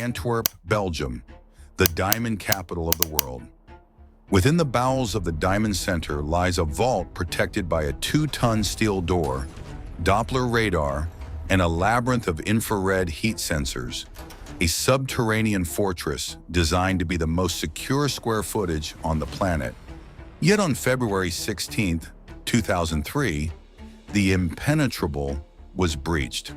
Antwerp, Belgium, the diamond capital of the world. Within the bowels of the Diamond Center lies a vault protected by a 2-ton steel door, Doppler radar, and a labyrinth of infrared heat sensors, a subterranean fortress designed to be the most secure square footage on the planet. Yet on February 16, 2003, the impenetrable was breached.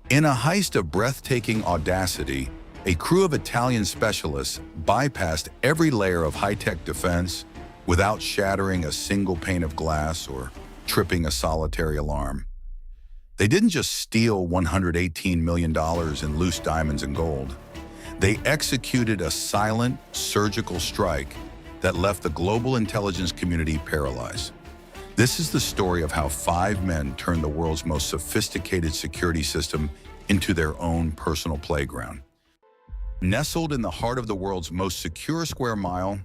In a heist of breathtaking audacity, a crew of Italian specialists bypassed every layer of high-tech defense without shattering a single pane of glass or tripping a solitary alarm. They didn't just steal $118 million in loose diamonds and gold. They executed a silent, surgical strike that left the global intelligence community paralyzed. This is the story of how 5 men turned the world's most sophisticated security system into their own personal playground. Nestled in the heart of the world's most secure square mile,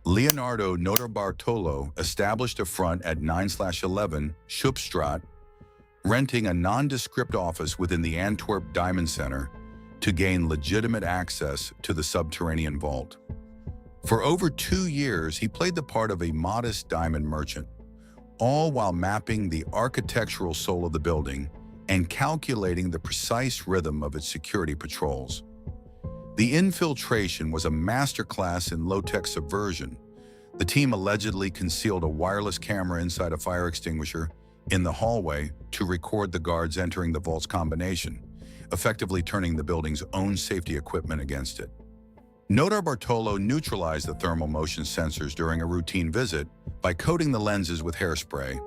Leonardo Notarbartolo established a front at 9/11 Schupstraat, renting a nondescript office within the Antwerp Diamond Center to gain legitimate access to the subterranean vault. For over 2 years, he played the part of a modest diamond merchant, all while mapping the architectural soul of the building and calculating the precise rhythm of its security patrols. The infiltration was a masterclass in low-tech subversion. The team allegedly concealed a wireless camera inside a fire extinguisher in the hallway to record the guards entering the vault's combination, effectively turning the building's own safety equipment against it. Notarbartolo neutralized the thermal motion sensors during a routine visit by coating the lenses with hairspray,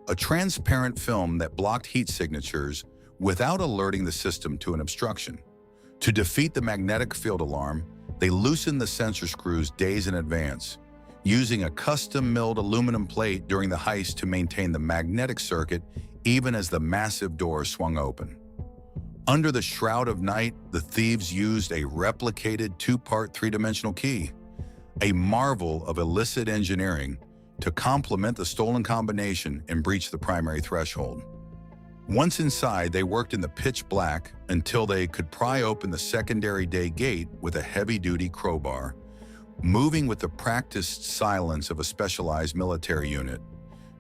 a transparent film that blocked heat signatures without alerting the system to an obstruction. To defeat the magnetic field alarm, they loosened the sensor screws days in advance, using a custom-milled aluminum plate during the heist to maintain the magnetic circuit even as the massive door swung open. Under the shroud of night, the thieves used a replicated 2-part 3-dimensional key, a marvel of illicit engineering, to complement the stolen combination and breach the primary threshold. Once inside, they worked in the pitch black until they could pry open the secondary day gate with a heavy-duty crowbar, moving with the practiced silence of a specialized military unit.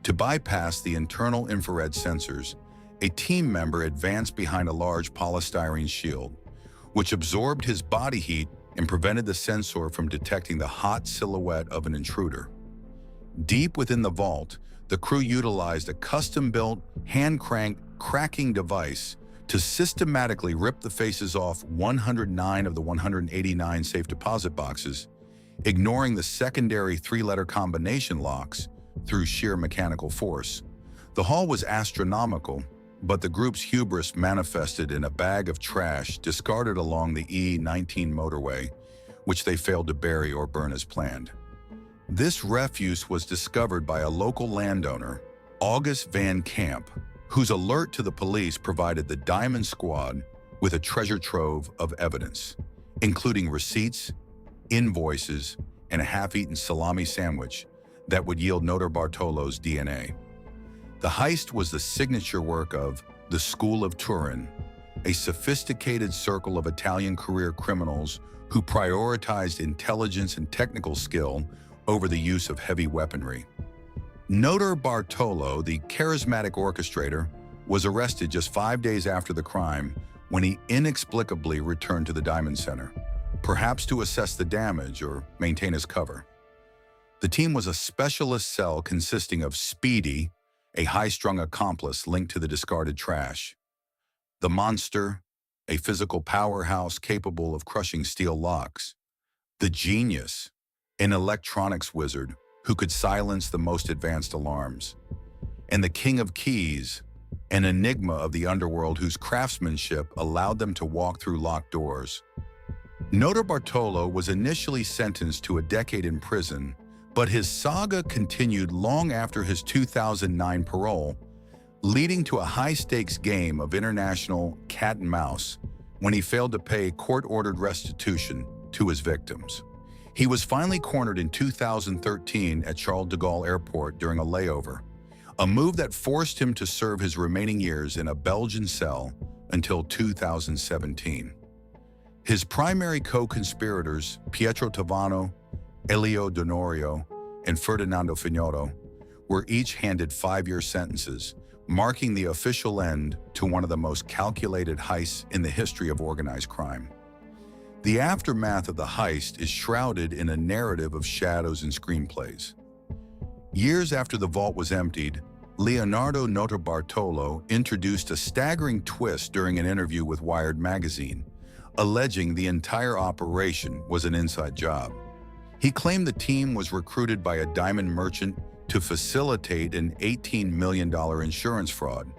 To bypass the internal infrared sensors, a team member advanced behind a large polystyrene shield, which absorbed his body heat and prevented the sensor from detecting the hot silhouette of an intruder. Deep within the vault, the crew utilized a custom-built, hand-cranked cracking device to systematically rip the faces off 109 of the 189 safe deposit boxes, ignoring the secondary 3-letter combination locks through sheer mechanical force. The haul was astronomical, but the group's hubris manifested in a bag of trash discarded along the E19 motorway, which they failed to bury or burn as planned. This refuse was discovered by a local landowner, August Van Camp, whose alert to the police provided the Diamond Squad with a treasure trove of evidence, including receipts, invoices, and a half-eaten salami sandwich that would yield Notarbartolo's DNA. The heist was the signature work of the School of Turin, a sophisticated circle of Italian career criminals who prioritized intelligence and technical skill over the use of heavy weaponry. Notarbartolo, the charismatic orchestrator, was arrested just 5 days after the crime when he inexplicably returned to the Diamond Center, perhaps to assess the damage or maintain his cover. The team was a specialist cell consisting of Speedy, a high-strung accomplice linked to the discarded trash; the Monster, a physical powerhouse capable of crushing steel locks; the Genius, an electronics wizard who could silence the most advanced alarms; and the King of Keys, an enigma of the underworld whose craftsmanship allowed them to walk through locked doors. Notarbartolo was initially sentenced to a decade in prison, but his saga continued long after his 2009 parole, leading to a high-stakes game of international cat and mouse when he failed to pay court-ordered restitution to his victims. He was finally cornered in 2013 at Charles de Gaulle Airport during a layover, a move that forced him to serve his remaining years in a Belgian cell until 2017. His primary co-conspirators, Pietro Tavano, Elio Donorio, and Ferdinando Fignotto, were each handed 5-year sentences, marking the official end to one of the most calculated heists in the history of organized crime. The aftermath of the heist is shrouded in a narrative of shadows and screenplays. Years after the vault was emptied, Leonardo Notarbartolo introduced a staggering twist during an interview with Wired magazine, alleging the entire operation was an inside job. He claimed the team was recruited by a diamond merchant to facilitate an $18 million insurance fraud,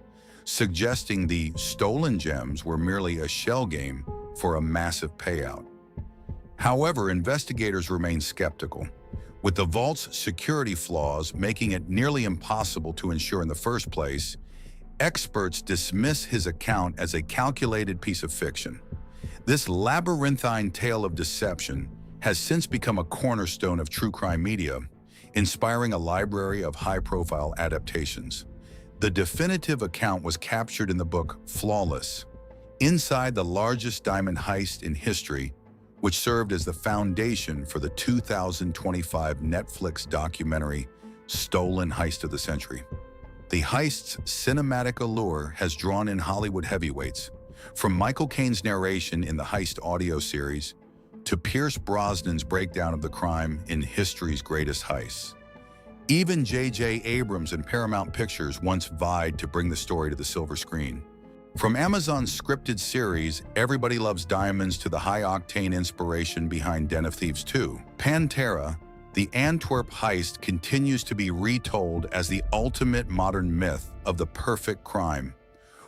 suggesting the stolen gems were merely a shell game for a massive payout. However, investigators remain skeptical, with the vault's security flaws making it nearly impossible to insure in the first place. Experts dismiss his account as a calculated piece of fiction. This labyrinthine tale of deception has since become a cornerstone of true crime media, inspiring a library of high-profile adaptations. The definitive account was captured in the book Flawless, Inside the Largest Diamond Heist in History, which served as the foundation for the 2025 Netflix documentary Stolen Heist of the Century. The heist's cinematic allure has drawn in Hollywood heavyweights, from Michael Caine's narration in the Heist audio series to Pierce Brosnan's breakdown of the crime in history's greatest heists. Even J.J. Abrams and Paramount Pictures once vied to bring the story to the silver screen. From Amazon's scripted series Everybody Loves Diamonds to the high-octane inspiration behind Den of Thieves 2, Pantera, the Antwerp heist continues to be retold as the ultimate modern myth of the perfect crime,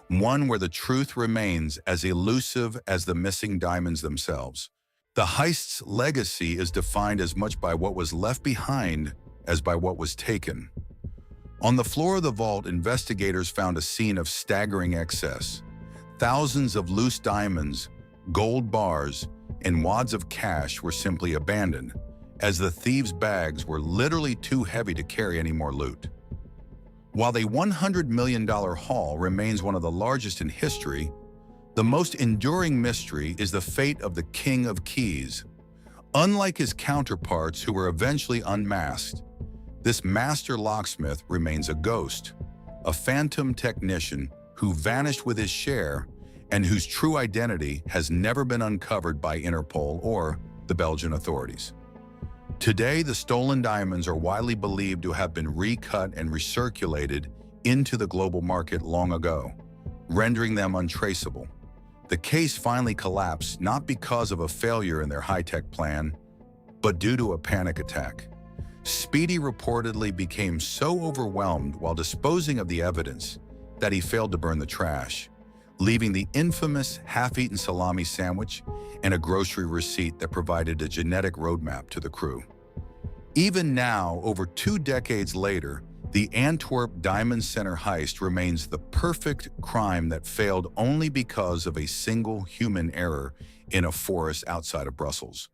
one where the truth remains as elusive as the missing diamonds themselves. The heist's legacy is defined as much by what was left behind as by what was taken. On the floor of the vault, investigators found a scene of staggering excess. Thousands of loose diamonds, gold bars, and wads of cash were simply abandoned, as the thieves' bags were literally too heavy to carry any more loot. While the $100 million haul remains one of the largest in history, the most enduring mystery is the fate of the King of Keys. Unlike his counterparts who were eventually unmasked, this master locksmith remains a ghost, a phantom technician who vanished with his share and whose true identity has never been uncovered by Interpol or the Belgian authorities. Today, the stolen diamonds are widely believed to have been recut and recirculated into the global market long ago, rendering them untraceable. The case finally collapsed not because of a failure in their high-tech plan, but due to a panic attack. Speedy reportedly became so overwhelmed while disposing of the evidence that he failed to burn the trash, leaving the infamous half-eaten salami sandwich and a grocery receipt that provided a genetic roadmap to the crew. Even now, over 2 decades later, the Antwerp Diamond Center heist remains the perfect crime that failed only because of a single human error in a forest outside of Brussels.